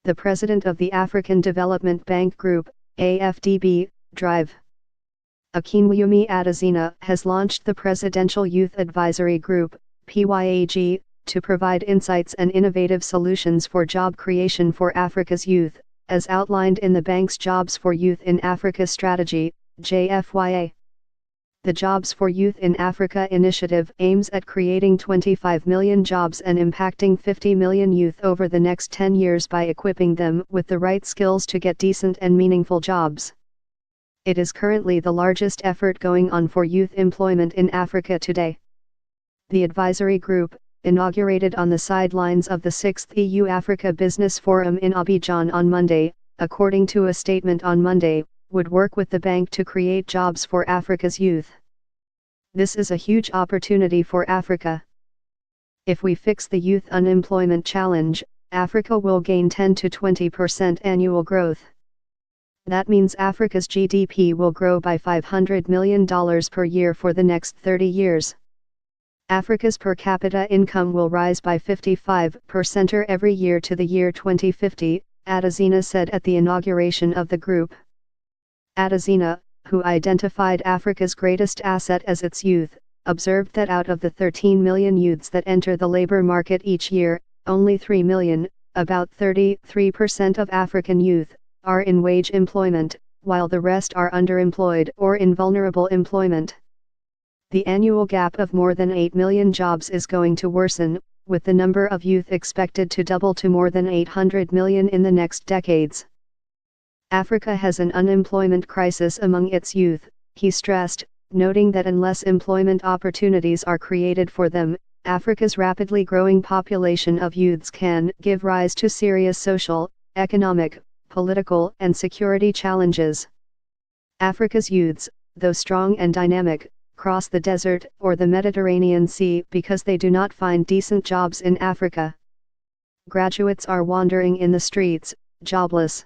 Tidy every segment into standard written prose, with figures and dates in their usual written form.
the president of the African Development Bank Group, AfDB, Drive. Akinwumi Adesina has launched the Presidential Youth Advisory Group, PYAG, to provide insights and innovative solutions for job creation for Africa's youth, as outlined in the bank's Jobs for Youth in Africa strategy, JFYA. The Jobs for Youth in Africa initiative aims at creating 25 million jobs and impacting 50 million youth over the next 10 years by equipping them with the right skills to get decent and meaningful jobs. It is currently the largest effort going on for youth employment in Africa today. The advisory group, inaugurated on the sidelines of the 6th EU-Africa Business Forum in Abidjan on Monday, according to a statement on Monday, would work with the bank to create jobs for Africa's youth. This is a huge opportunity for Africa. If we fix the youth unemployment challenge, Africa will gain 10 to 20% annual growth. That means Africa's GDP will grow by $500 million per year for the next 30 years. Africa's per capita income will rise by 55% every year to the year 2050, Adesina said at the inauguration of the group. Adesina, who identified Africa's greatest asset as its youth, observed that out of the 13 million youths that enter the labor market each year, only 3 million, about 33% of African youth, are in wage employment, while the rest are underemployed or in vulnerable employment. The annual gap of more than 8 million jobs is going to worsen, with the number of youth expected to double to more than 800 million in the next decades. Africa has an unemployment crisis among its youth, he stressed, noting that unless employment opportunities are created for them, Africa's rapidly growing population of youths can give rise to serious social, economic, political and security challenges. Africa's youths, though strong and dynamic, cross the desert or the Mediterranean Sea because they do not find decent jobs in Africa. Graduates are wandering in the streets, jobless.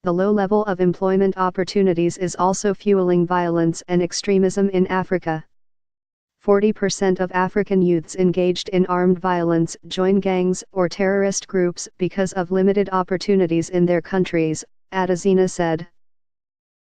The low level of employment opportunities is also fueling violence and extremism in Africa. 40% of African youths engaged in armed violence join gangs or terrorist groups because of limited opportunities in their countries, Adesina said.